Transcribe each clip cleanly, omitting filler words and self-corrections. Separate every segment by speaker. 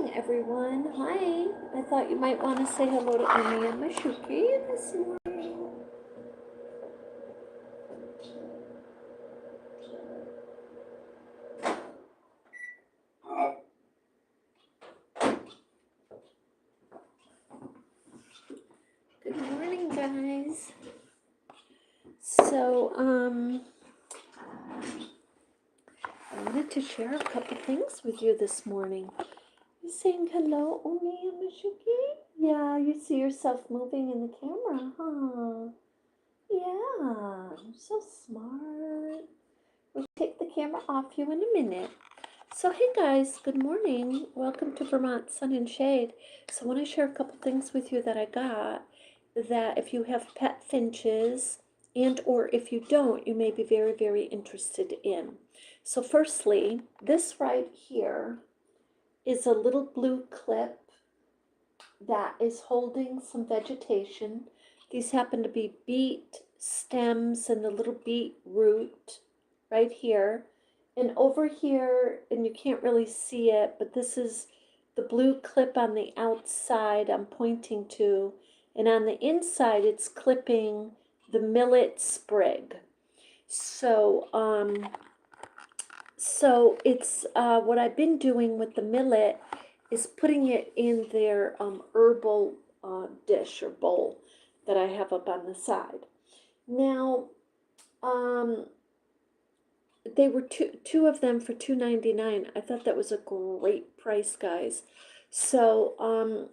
Speaker 1: morning, everyone. Hi. I thought you might want to say hello to Umi and Mashuki this morning. Good morning, guys. So, I wanted to share a couple things with you this morning. You saying hello, Umi and Mashuki? Yeah, you see yourself moving in the camera, huh? Yeah, you're so smart. We'll take the camera off you in a minute. So hey guys, good morning. Welcome to Vermont Sun and Shade. So I want to share a couple things with you that I got that if you have pet finches and or if you don't, you may be very, very interested in. So firstly, this right here is a little blue clip that is holding some vegetation. These happen to be beet stems and the little beet root right here. And over here, and you can't really see it, but this is the blue clip on the outside I'm pointing to. And on the inside, it's clipping the millet sprig. So it's what I've been doing with the millet is putting it in their herbal dish or bowl that I have up on the side. Now, they were two of them for $2.99. I thought that was a great price, guys. So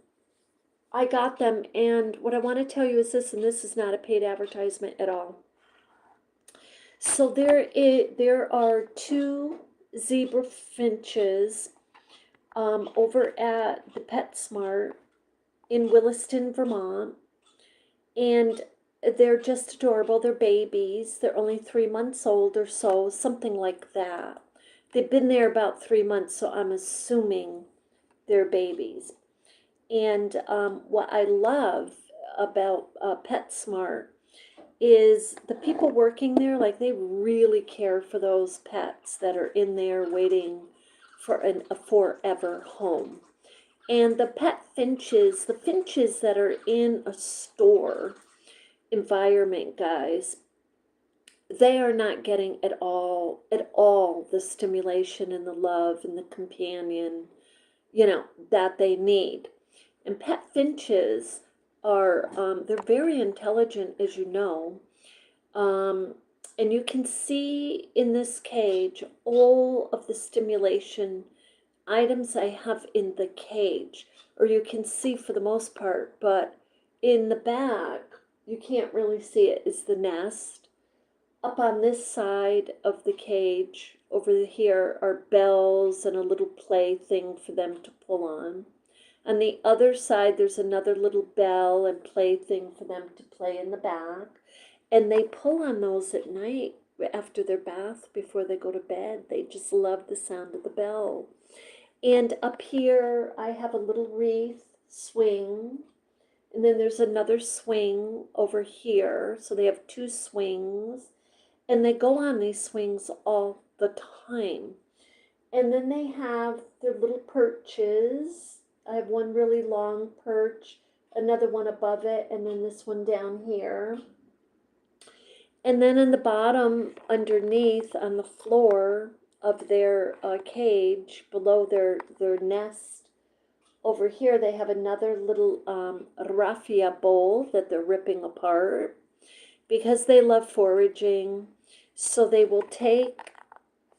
Speaker 1: I got them, and what I want to tell you is this, and this is not a paid advertisement at all. So there are two zebra finches over at the PetSmart in Williston, Vermont, and they're just adorable. They're babies. They're only 3 months old or so, something like that. They've been there about 3 months, so I'm assuming they're babies. And what I love about PetSmart is the people working there, like they really care for those pets that are in there waiting for a forever home. And the pet finches, the finches that are in a store environment, guys, they are not getting at all the stimulation and the love and the companion, that they need. And pet finches are, they're very intelligent, as you know. And you can see in this cage all of the stimulation items I have in the cage, or you can see for the most part, but in the back, you can't really see it, is the nest. Up on this side of the cage, over here, are bells and a little play thing for them to pull on. On the other side, there's another little bell and play thing for them to play in the back. And they pull on those at night after their bath, before they go to bed. They just love the sound of the bell. And up here, I have a little wreath swing. And then there's another swing over here. So they have two swings. And they go on these swings all the time. And then they have their little perches. I have one really long perch, another one above it, and then this one down here. And then in the bottom, underneath, on the floor of their cage, below their nest, over here, they have another little raffia bowl that they're ripping apart because they love foraging. So they will take,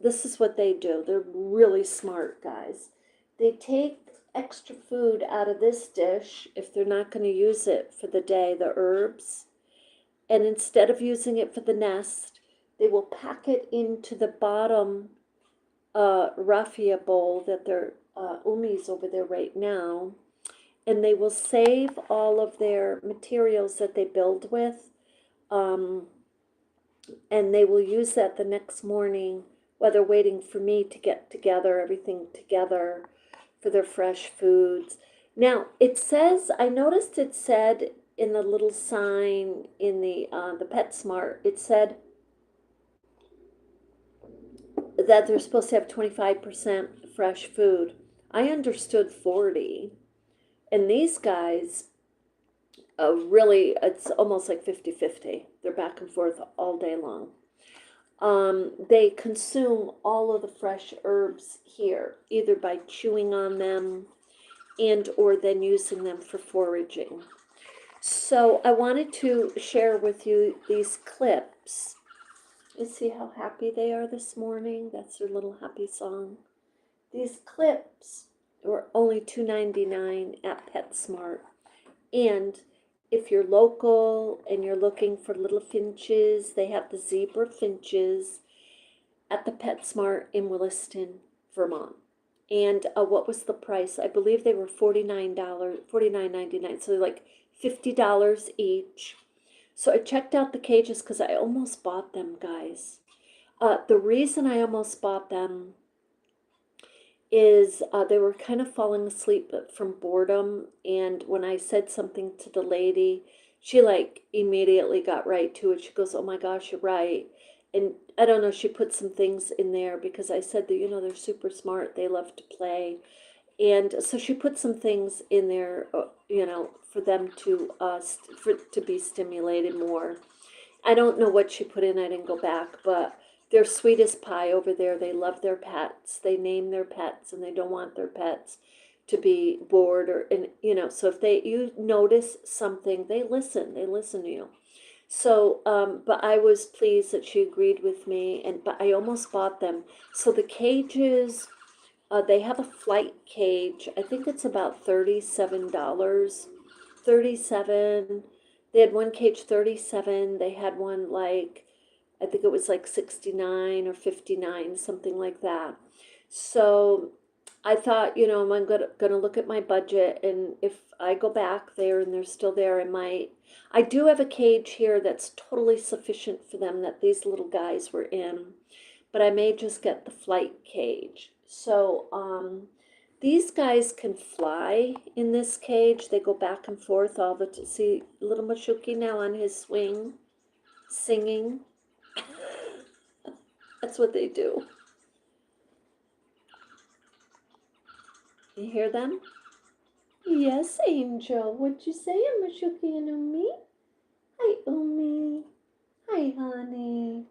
Speaker 1: this is what they do. They're really smart, guys. They take extra food out of this dish if they're not going to use it for the day, the herbs. And instead of using it for the nest, they will pack it into the bottom raffia bowl that their Umi's over there right now. And they will save all of their materials that they build with. And they will use that the next morning while they're waiting for me to get together, everything together for their fresh foods. Now, it says, I noticed it said in the little sign in the PetSmart, it said that they're supposed to have 25% fresh food. I understood 40. And these guys, really, it's almost like 50-50. They're back and forth all day long. They consume all of the fresh herbs here, either by chewing on them and or then using them for foraging. So I wanted to share with you these clips. You see how happy they are this morning? That's their little happy song. These clips were only $2.99 at PetSmart. And if you're local and you're looking for little finches, they have the zebra finches at the PetSmart in Williston, Vermont. And what was the price? I believe they were $49.99, so like $50 each. So I checked out the cages because I almost bought them, guys. The reason I almost bought them is they were kind of falling asleep from boredom, and when I said something to the lady, she like immediately got right to it. She goes, "Oh my gosh, you're right." And I don't know, she put some things in there because I said that, they're super smart, they love to play. And so she put some things in there, for them to be stimulated more. I don't know what she put in, I didn't go back, but they're sweet as pie over there. They love their pets. They name their pets, and they don't want their pets to be bored so if you notice something, they listen to you. So, but I was pleased that she agreed with me, but I almost bought them. So the cages, they have a flight cage. I think it's about $37. 37. They had one cage 37. They had one I think it was like 69 or 59, something like that. So I thought, I'm gonna look at my budget, and if I go back there and they're still there, I do have a cage here that's totally sufficient for them that these little guys were in, but I may just get the flight cage. So these guys can fly in this cage. They go back and forth all the time. See little Mashuki now on his swing, singing. That's what they do. You hear them? Yes, Angel. What'd you say, Mashuki and Umi? Hi, Umi. Hi, honey.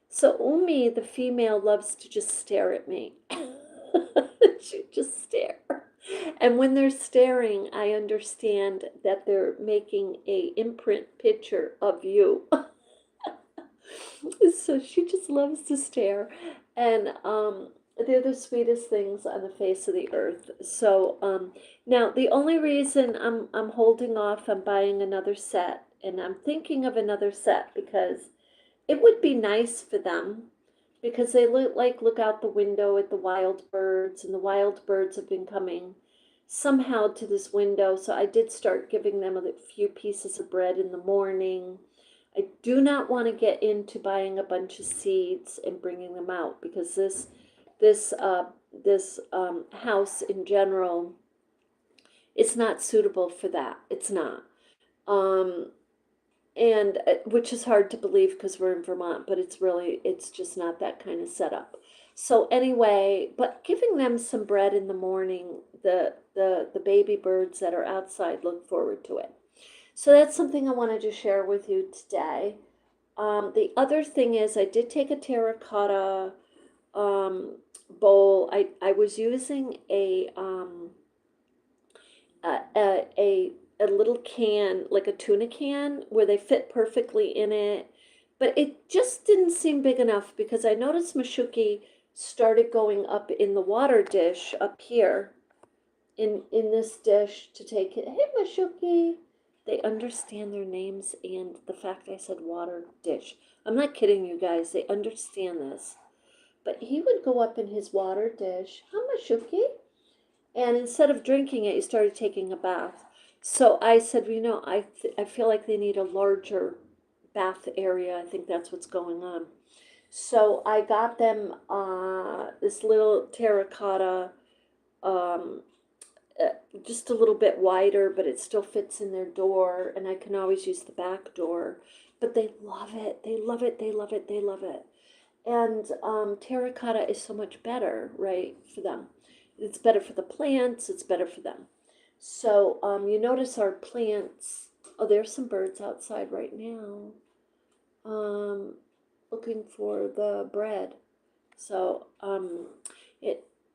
Speaker 1: So Umi, the female, loves to just stare at me. She just stare. And when they're staring, I understand that they're making a imprint picture of you. So she just loves to stare. And they're the sweetest things on the face of the earth. So now the only reason I'm holding off on buying another set, and I'm thinking of another set because it would be nice for them, because they look out the window at the wild birds, and the wild birds have been coming somehow to this window. So I did start giving them a few pieces of bread in the morning. I do not want to get into buying a bunch of seeds and bringing them out, because this house in general is not suitable for that. It's not. And which is hard to believe because we're in Vermont, but it's just not that kind of setup. So anyway, but giving them some bread in the morning, the baby birds that are outside look forward to it. So that's something I wanted to share with you today. The other thing is I did take a terracotta bowl. I was using a little can, like a tuna can, where they fit perfectly in it, but it just didn't seem big enough, because I noticed Mashuki started going up in the water dish up here in this dish to take it. Hey, Mashuki. They understand their names and the fact I said water dish. I'm not kidding you guys. They understand this. But he would go up in his water dish, Mashuki, and instead of drinking it, he started taking a bath. So I said, I feel like they need a larger bath area. I think that's what's going on. So I got them this little terracotta, just a little bit wider, but it still fits in their door, and I can always use the back door. But they love it. They love it. They love it. They love it. And terracotta is so much better, right, for them. It's better for the plants, it's better for them. So you notice our plants, oh, there's some birds outside right now, looking for the bread. So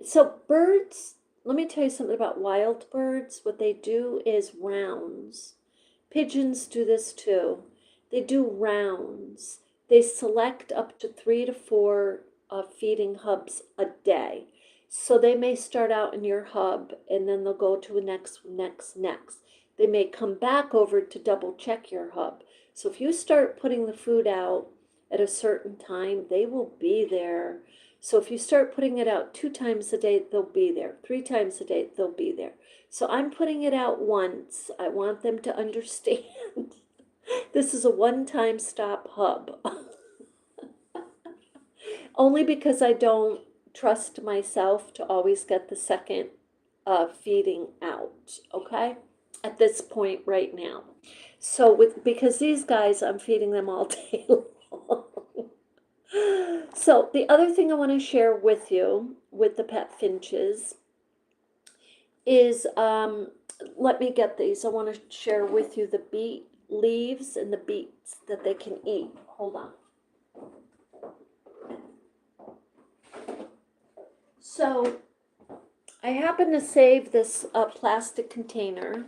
Speaker 1: so birds, let me tell you something about wild birds. What they do is rounds. Pigeons do this too. They do rounds. They select up to 3 to 4 feeding hubs a day. So they may start out in your hub and then they'll go to a next. They may come back over to double check your hub. So if you start putting the food out at a certain time, they will be there. So if you start putting it out 2 times a day, they'll be there. 3 times a day, they'll be there. So I'm putting it out once. I want them to understand this is a one-time stop hub. Only because I don't trust myself to always get the second feeding out, okay? At this point right now. So because these guys, I'm feeding them all day long. So the other thing I want to share with you with the pet finches is, let me get these. I want to share with you the beet leaves and the beets that they can eat. Hold on. So I happen to save this plastic container.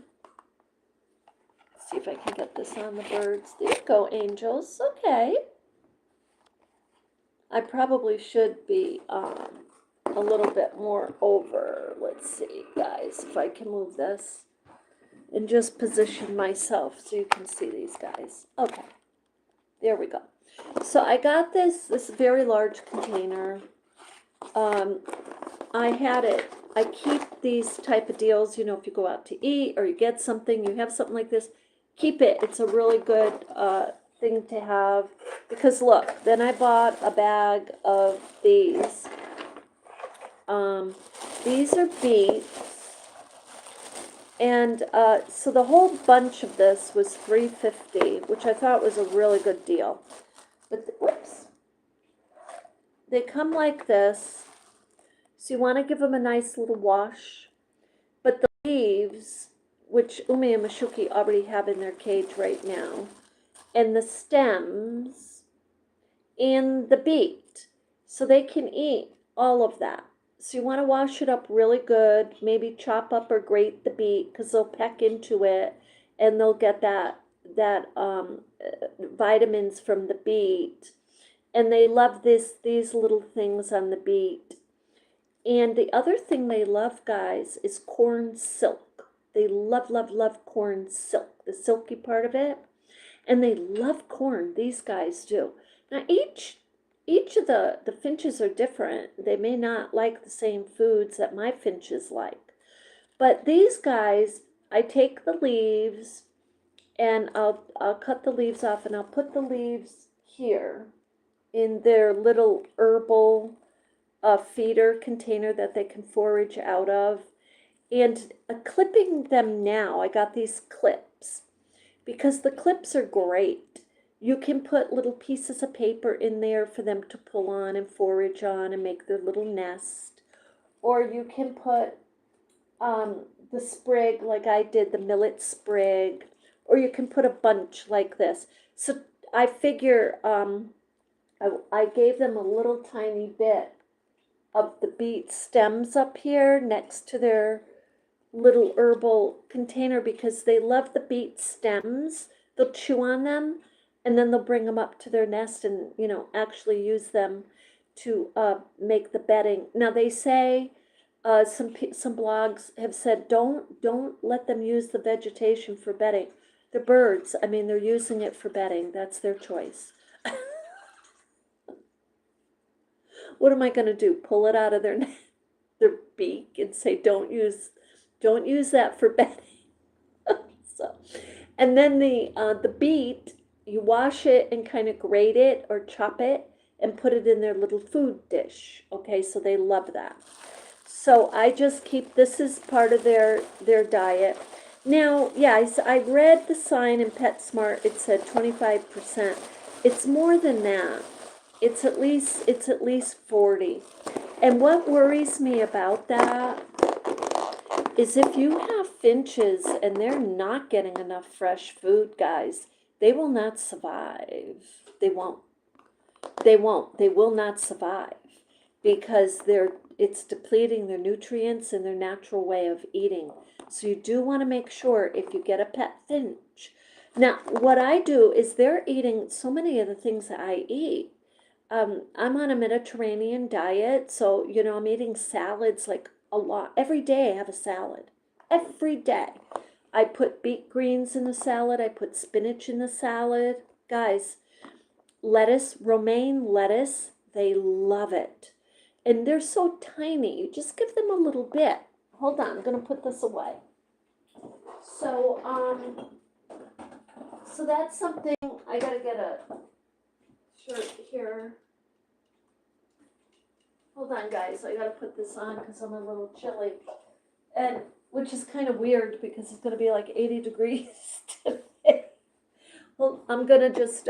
Speaker 1: Let's see if I can get this on the birds. There you go, angels. Okay. I probably should be a little bit more over. Let's see, guys, if I can move this and just position myself so you can see these guys. Okay, there we go. So I got this very large container. I keep these type of deals, you know, if you go out to eat or you get something, you have something like this, keep it. It's a really good thing to have, because look, then I bought a bag of these. These are beets, and so the whole bunch of this was $3.50, which I thought was a really good deal. But whoops, they come like this, so you want to give them a nice little wash. But the leaves, which Umi and Mashuki already have in their cage right now, and the stems, and the beet, so they can eat all of that. So you want to wash it up really good, maybe chop up or grate the beet, because they'll peck into it, and they'll get that vitamins from the beet. And they love these little things on the beet. And the other thing they love, guys, is corn silk. They love, love, love corn silk, the silky part of it. And they love corn, these guys do. Now each of the finches are different. They may not like the same foods that my finches like. But these guys, I take the leaves and I'll cut the leaves off and I'll put the leaves here in their little herbal feeder container that they can forage out of. And clipping them now, I got these clips, because the clips are great. You can put little pieces of paper in there for them to pull on and forage on and make their little nest. Or you can put the sprig, like I did, the millet sprig. Or you can put a bunch like this. So I figure I gave them a little tiny bit of the beet stems up here next to their little herbal container, because they love the beet stems. They'll chew on them, and then they'll bring them up to their nest and, you know, actually use them to make the bedding. Now they say, some blogs have said, don't let them use the vegetation for bedding. The birds, I mean, they're using it for bedding. That's their choice. What am I going to do? Pull it out of their beak and say, don't use that for bedding. So, and then the beet, you wash it and kind of grate it or chop it and put it in their little food dish. Okay, so they love that. So I just keep, this is part of their diet. Now, yeah, I read the sign in PetSmart. It said 25%. It's more than that. It's at least 40. And what worries me about that is if you have finches and they're not getting enough fresh food, guys, they will not survive. They won't. They won't. They will not survive because it's depleting their nutrients and their natural way of eating. So you do want to make sure if you get a pet finch. Now, what I do is they're eating so many of the things that I eat. I'm on a Mediterranean diet, so, I'm eating salads like a lot. Every day I have a salad. Every day. I put beet greens in the salad. I put spinach in the salad. Guys, lettuce, romaine lettuce, they love it. And they're so tiny. You just give them a little bit. Hold on, I'm going to put this away. So, so that's something. I got to get a shirt here. Hold on, guys. I got to put this on because I'm a little chilly. And which is kind of weird because it's going to be like 80 degrees today. Well, I'm going to just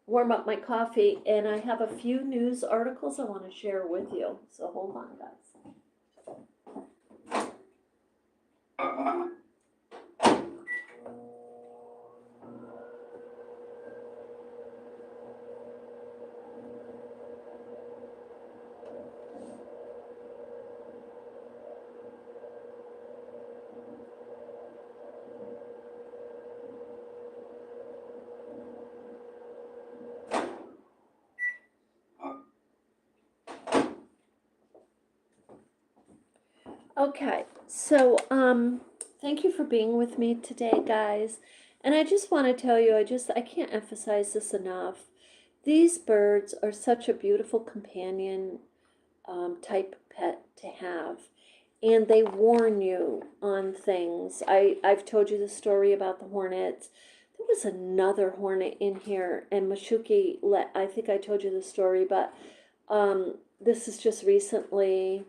Speaker 1: warm up my coffee, and I have a few news articles I want to share with you. So hold on, guys. Okay, so thank you for being with me today, guys. And I just want to tell you, I can't emphasize this enough. These birds are such a beautiful companion type pet to have. And they warn you on things. I've told you the story about the hornets. There was another hornet in here, and Mashuki I think I told you the story, but this is just recently.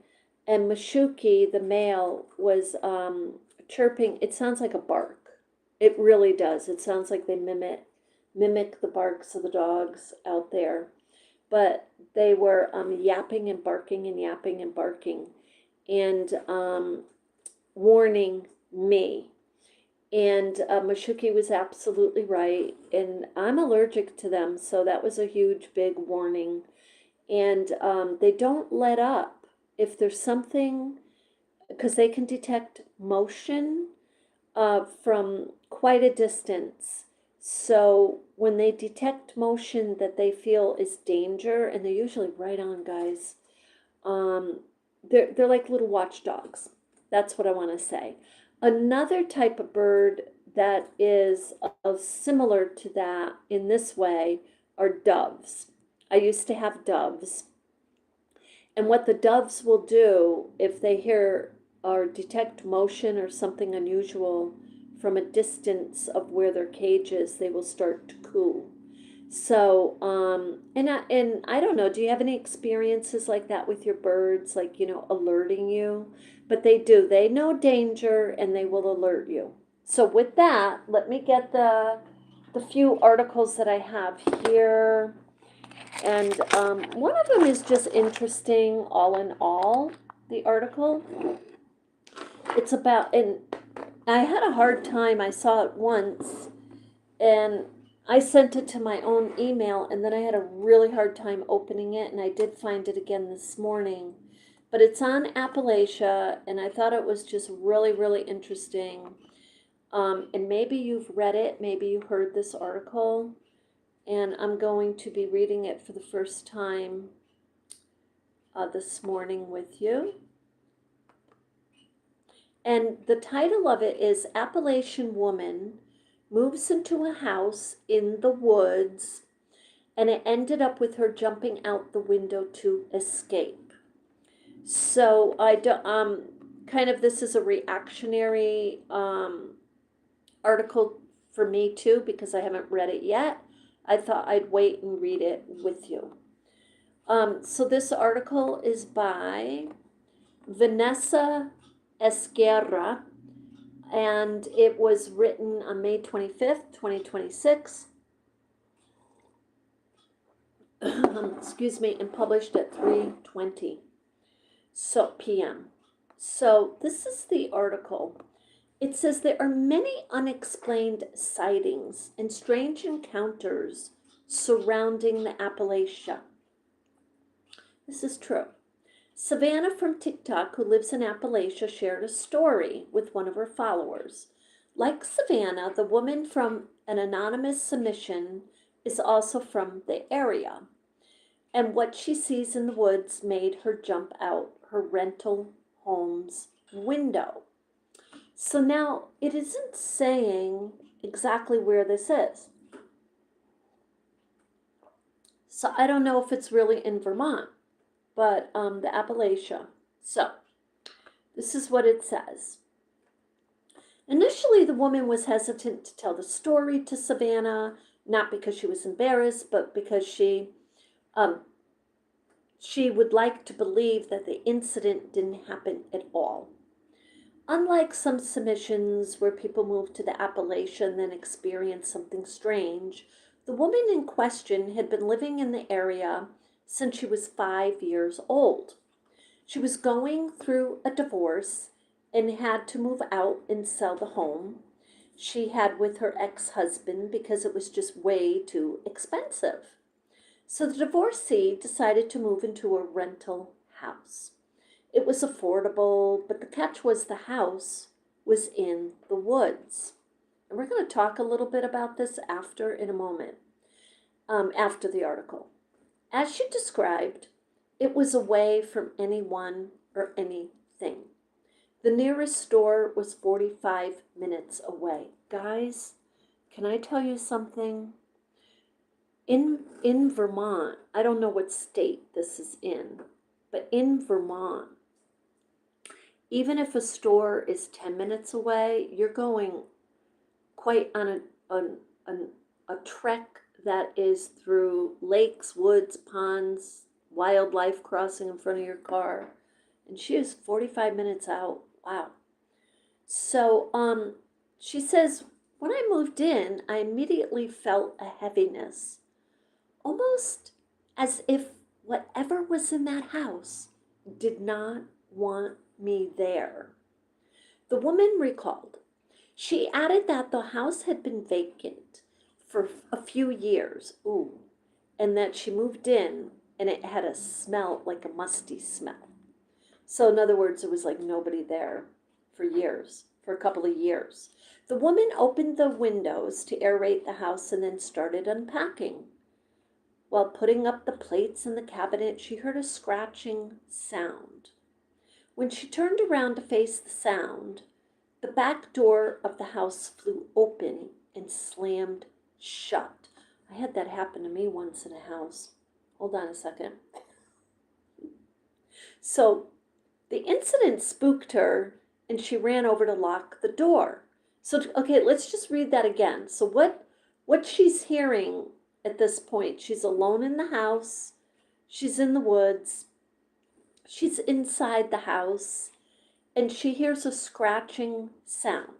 Speaker 1: And Mashuki, the male, was chirping. It sounds like a bark. It really does. It sounds like they mimic the barks of the dogs out there. But they were yapping and barking and yapping and barking and warning me. And Mashuki was absolutely right. And I'm allergic to them, so that was a huge, big warning. And they don't let up. If there's something, because they can detect motion from quite a distance. So when they detect motion that they feel is danger, and they're usually right on, guys, they're like little watchdogs. That's what I want to say. Another type of bird that is similar to that in this way are doves. I used to have doves. And what the doves will do if they hear or detect motion or something unusual from a distance of where their cage is, they will start to coo. So, and I don't know, do you have any experiences like that with your birds, like, alerting you? But they do. They know danger and they will alert you. So with that, let me get the few articles that I have here. And one of them is just interesting, all in all, the article. It's about, and I had a hard time. I saw it once, and I sent it to my own email, and then I had a really hard time opening it, and I did find it again this morning. But it's on Appalachia, and I thought it was just really, really interesting. And maybe you've read it, maybe you heard this article. And I'm going to be reading it for the first time this morning with you. And the title of it is Appalachian Woman Moves into a House in the Woods, and it ended up with her jumping out the window to escape. So this is a reactionary article for me too, because I haven't read it yet. I thought I'd wait and read it with you. So this article is by Vanessa Esquerra, and it was written on May 25th, 2026. Excuse me, and published at 3:20. So p.m. So this is the article. It says there are many unexplained sightings and strange encounters surrounding the Appalachia. This is true. Savannah from TikTok, who lives in Appalachia, shared a story with one of her followers. Like Savannah, the woman from an anonymous submission is also from the area. And what she sees in the woods made her jump out her rental home's window. So now it isn't saying exactly where this is. So I don't know if it's really in Vermont, but the Appalachia. So this is what it says. Initially, the woman was hesitant to tell the story to Savannah, not because she was embarrassed, but because she would like to believe that the incident didn't happen at all. Unlike some submissions where people move to the Appalachia and then experience something strange, the woman in question had been living in the area since she was 5 years old. She was going through a divorce and had to move out and sell the home she had with her ex-husband because it was just way too expensive. So the divorcee decided to move into a rental house. It was affordable, but the catch was the house was in the woods. And we're going to talk a little bit about this in a moment, after the article. As she described, it was away from anyone or anything. The nearest store was 45 minutes away. Guys, can I tell you something? In Vermont, I don't know what state this is in, but in Vermont, even if a store is 10 minutes away, you're going quite on a trek that is through lakes, woods, ponds, wildlife crossing in front of your car. And she is 45 minutes out. Wow. So she says, when I moved in, I immediately felt a heaviness, almost as if whatever was in that house did not want me there. The woman recalled. She added that the house had been vacant for a few years, and that she moved in and it had a smell, like a musty smell. So in other words, it was like nobody there for years, for a couple of years. The woman opened the windows to aerate the house and then started unpacking. While putting up the plates in the cabinet, she heard a scratching sound. When she turned around to face the sound, the back door of the house flew open and slammed shut. I had that happen to me once in a house. Hold on a second. So the incident spooked her and she ran over to lock the door. So, okay, let's just read that again. So what she's hearing at this point, she's alone in the house, she's in the woods, she's inside the house, and she hears a scratching sound.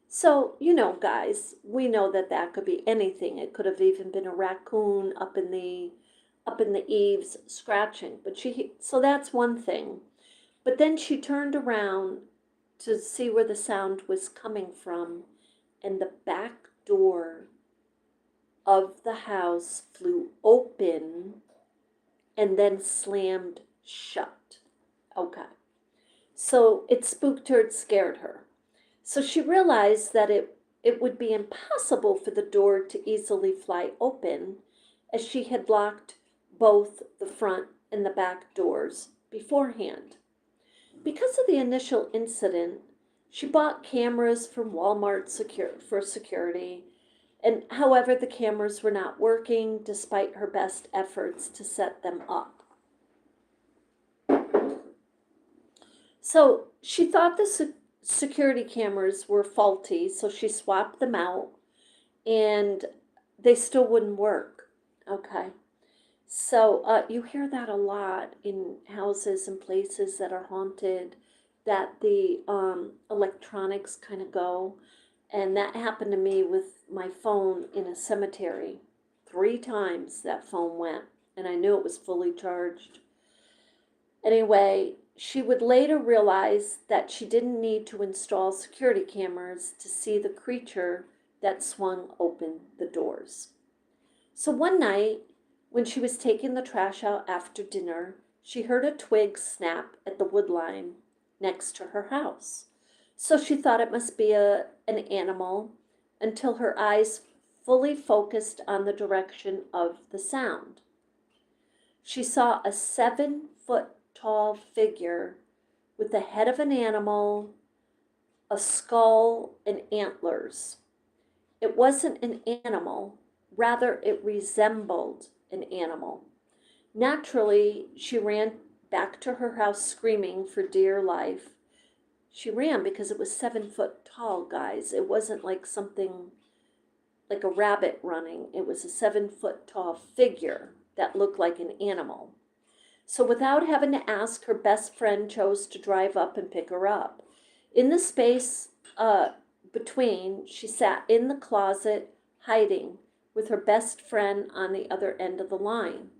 Speaker 1: So, guys, we know that that could be anything. It could have even been a raccoon up in the eaves scratching. So that's one thing. But then she turned around to see where the sound was coming from, and the back door of the house flew open and then slammed shut. Okay. So it spooked her, it scared her. So she realized that it would be impossible for the door to easily fly open, as she had locked both the front and the back doors beforehand. Because of the initial incident, she bought cameras from Walmart for security, and however, the cameras were not working despite her best efforts to set them up. So she thought the security cameras were faulty, so she swapped them out, and they still wouldn't work. Okay. So you hear that a lot in houses and places that are haunted, that the electronics kind of go. And that happened to me with my phone in a cemetery. 3 times that phone went, and I knew it was fully charged. Anyway, She would later realize that she didn't need to install security cameras to see the creature that swung open the doors. So one night, when she was taking the trash out after dinner, she heard a twig snap at the wood line next to her house. So she thought it must be an animal until her eyes fully focused on the direction of the sound. She saw a 7-foot tall figure with the head of an animal, a skull, and antlers. It wasn't an animal, rather, it resembled an animal. Naturally, she ran back to her house screaming for dear life. She ran because it was 7 foot tall, guys. It wasn't like something like a rabbit running. It was a 7-foot tall figure that looked like an animal. So without having to ask, her best friend chose to drive up and pick her up. In the space between, she sat in the closet hiding with her best friend on the other end of the line.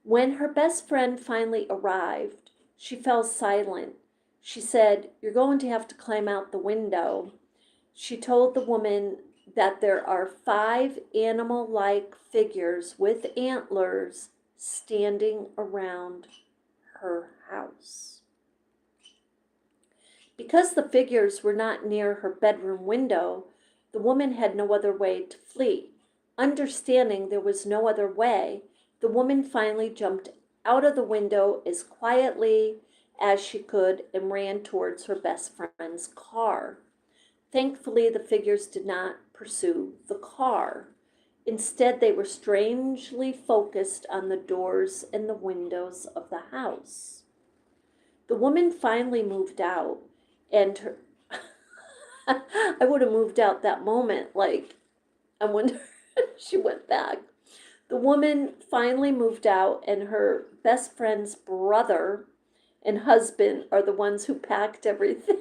Speaker 1: When her best friend finally arrived, she fell silent. She said, "You're going to have to climb out the window." She told the woman that there are 5 animal-like figures with antlers standing around her house. Because the figures were not near her bedroom window, the woman had no other way to flee. Understanding there was no other way, the woman finally jumped out of the window as quietly as she could and ran towards her best friend's car. Thankfully, the figures did not pursue the car. Instead, they were strangely focused on the doors and the windows of the house. The woman finally moved out, and her I would have moved out that moment. Like, I wonder if she went back. The woman finally moved out, and her best friend's brother and husband are the ones who packed everything.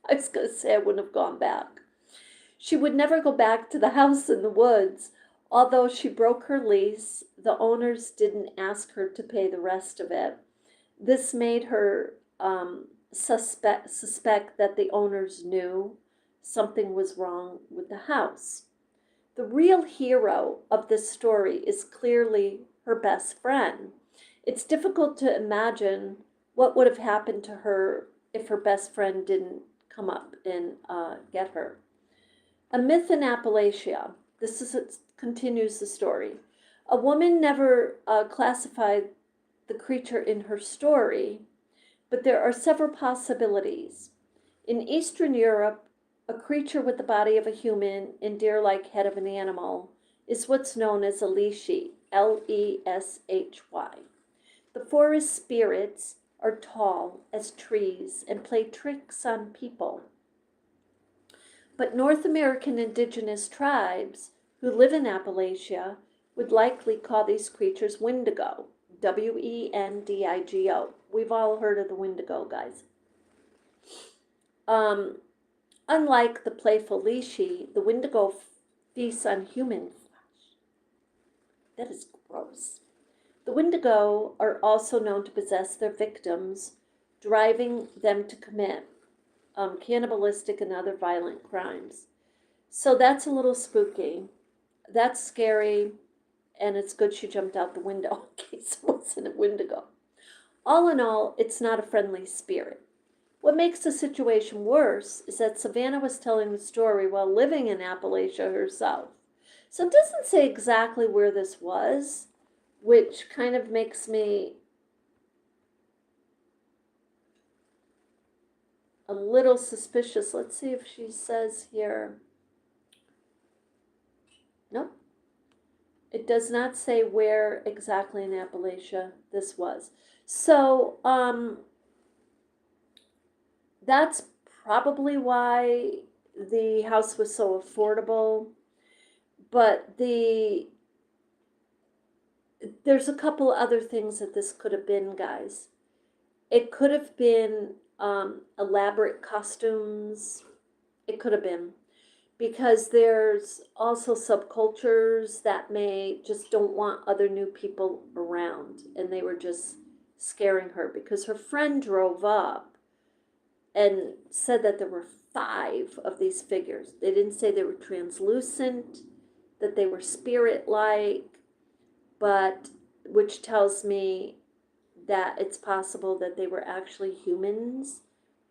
Speaker 1: I was going to say I wouldn't have gone back. She would never go back to the house in the woods. Although she broke her lease, the owners didn't ask her to pay the rest of it. This made her suspect that the owners knew something was wrong with the house. The real hero of this story is clearly her best friend. It's difficult to imagine what would have happened to her if her best friend didn't come up and get her. A myth in Appalachia. Continues the story. A woman never classified the creature in her story, but there are several possibilities. In Eastern Europe, a creature with the body of a human and deer-like head of an animal is what's known as a leshi, L-E-S-H-Y. The forest spirits are tall as trees and play tricks on people. But North American indigenous tribes who live in Appalachia would likely call these creatures Wendigo, W-E-N-D-I-G-O. We've all heard of the Wendigo, guys. Unlike the playful leshi, the Wendigo feasts on human flesh. That is gross. The Wendigo are also known to possess their victims, driving them to commit cannibalistic and other violent crimes. So that's a little spooky. That's scary, and it's good she jumped out the window in case it wasn't a Wendigo. All in all, it's not a friendly spirit. What makes the situation worse is that Savannah was telling the story while living in Appalachia herself. So it doesn't say exactly where this was, which kind of makes me a little suspicious. Let's see if she says here. Nope. It does not say where exactly in Appalachia this was. So, that's probably why the house was so affordable. But there's a couple other things that this could have been, guys. It could have been elaborate costumes. It could have been. Because there's also subcultures that may just don't want other new people around. And they were just scaring her because her friend drove up and said that there were 5 of these figures. They didn't say they were translucent, that they were spirit-like, but which tells me that it's possible that they were actually humans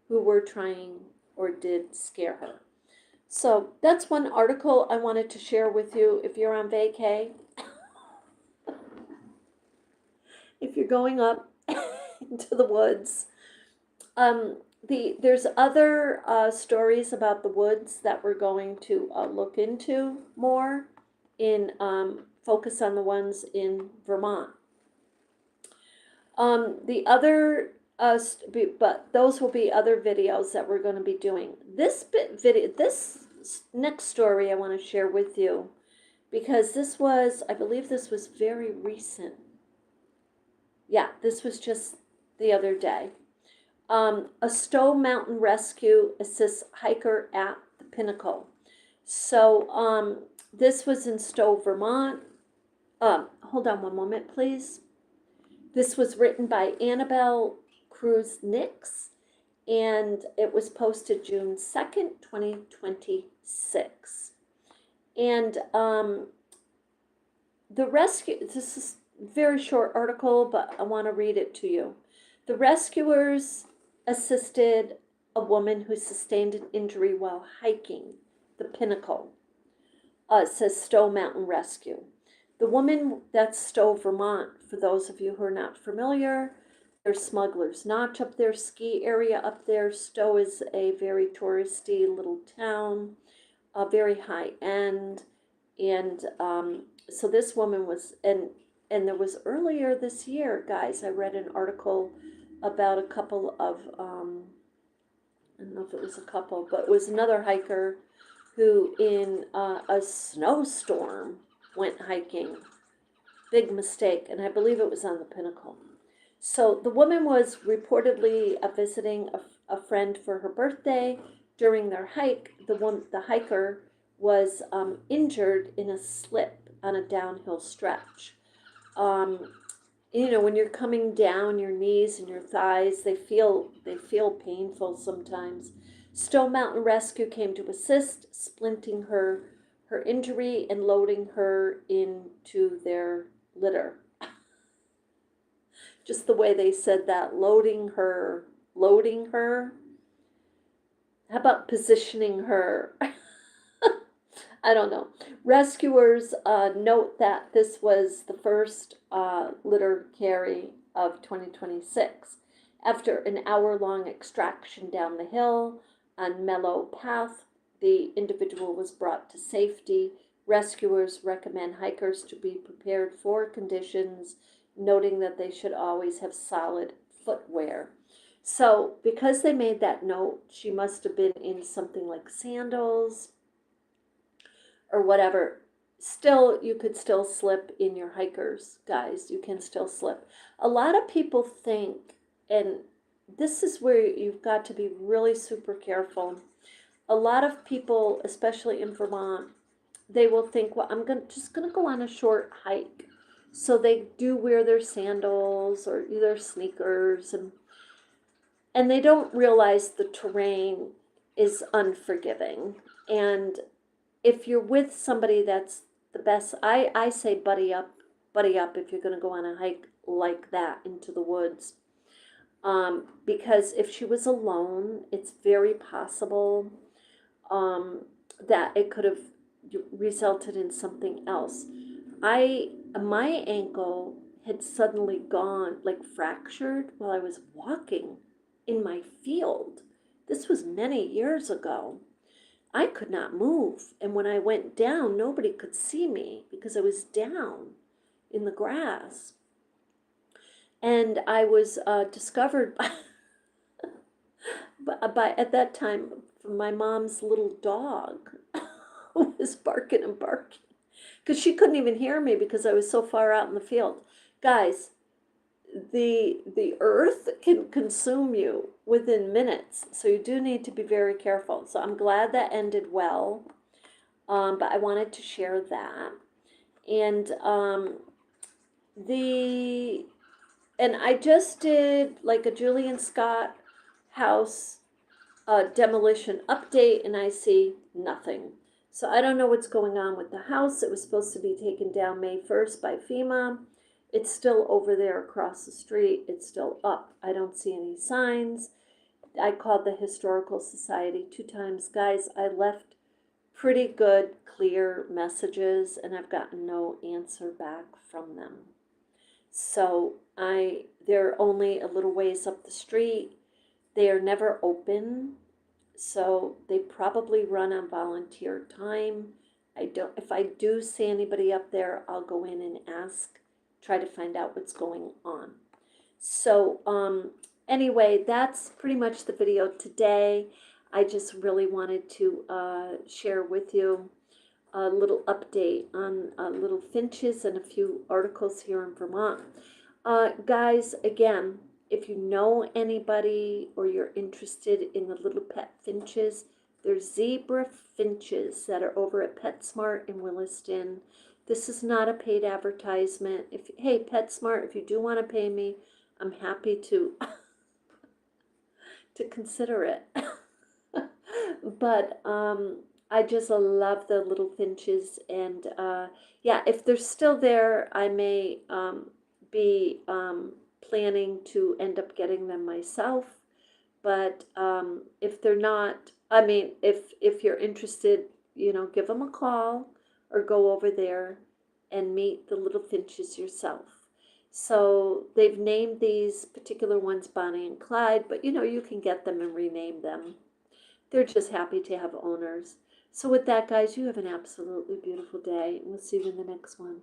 Speaker 1: who were trying or did scare her. So that's one article I wanted to share with you if you're on vacay. If you're going up into the woods. There's other stories about the woods that we're going to look into more in focus on the ones in Vermont. The other but those will be other videos that we're going to be doing. This next story I want to share with you because this was, I believe this was very recent. Yeah, this was just the other day. A Stowe Mountain Rescue assists hiker at the pinnacle. So this was in Stowe, Vermont. Hold on one moment, please. This was written by Annabelle Cruz Nix, and it was posted June 2nd, 2026. And the rescue, this is a very short article, but I want to read it to you. The rescuers assisted a woman who sustained an injury while hiking the pinnacle. It says Stowe Mountain Rescue. The woman, that's Stowe, Vermont, for those of you who are not familiar. There's Smuggler's Notch up there, ski area up there. Stowe is a very touristy little town, very high end. And so this woman was, and there was earlier this year, guys, I read an article about a couple of, I don't know if it was a couple, but it was another hiker who in a snowstorm went hiking. Big mistake, and I believe it was on the pinnacle. So the woman was reportedly visiting a friend for her birthday. During their hike, the hiker was injured in a slip on a downhill stretch. You know, when you're coming down, your knees and your thighs, they feel painful sometimes. Stowe Mountain Rescue came to assist, splinting her injury and loading her into their litter. Just the way they said that, loading her. How about positioning her? I don't know. Rescuers note that this was the first litter carry of 2026. After an hour-long extraction down the hill on mellow path, the individual was brought to safety. Rescuers recommend hikers to be prepared for conditions, noting that they should always have solid footwear. So because they made that note, she must have been in something like sandals or whatever. Still, you could still slip in your hikers, guys. You can still slip. A lot of people think, and this is where you've got to be really super careful. A lot of people, especially in Vermont, they will think, well, I'm just gonna go on a short hike. So they do wear their sandals or their sneakers, and they don't realize the terrain is unforgiving. And if you're with somebody that's the best, I say buddy up if you're going to go on a hike like that into the woods. Because if she was alone, it's very possible that it could have resulted in something else. My ankle had suddenly gone, like fractured while I was walking in my field. This was many years ago. I could not move, and when I went down, nobody could see me because I was down in the grass. And I was discovered by at that time, my mom's little dog who was barking and barking because she couldn't even hear me because I was so far out in the field. Guys, the earth can consume you within minutes, so you do need to be very careful. So I'm glad that ended well, but I wanted to share that. And and I just did like a Julian Scott house demolition update, and I see nothing. So I don't know what's going on with the house. It was supposed to be taken down May 1st by FEMA. It's still over there across the street. It's still up. I don't see any signs. I called the Historical Society 2 times. Guys, I left pretty good, clear messages, and I've gotten no answer back from them. So they're only a little ways up the street. They are never open, so they probably run on volunteer time. If I do see anybody up there, I'll go in and ask, try to find out what's going on. So, anyway, that's pretty much the video today. I just really wanted to share with you a little update on little finches and a few articles here in Vermont. Guys, again, if you know anybody or you're interested in the little pet finches, there's zebra finches that are over at PetSmart in Williston. This is not a paid advertisement. Hey, PetSmart, if you do want to pay me, I'm happy to to consider it. But I just love the little finches, and yeah, if they're still there, I may be planning to end up getting them myself. But if they're not, I mean, if you're interested, give them a call or go over there and meet the little finches yourself. So they've named these particular ones Bonnie and Clyde, but you can get them and rename them. They're just happy to have owners. So with that, guys, you have an absolutely beautiful day, and we'll see you in the next one.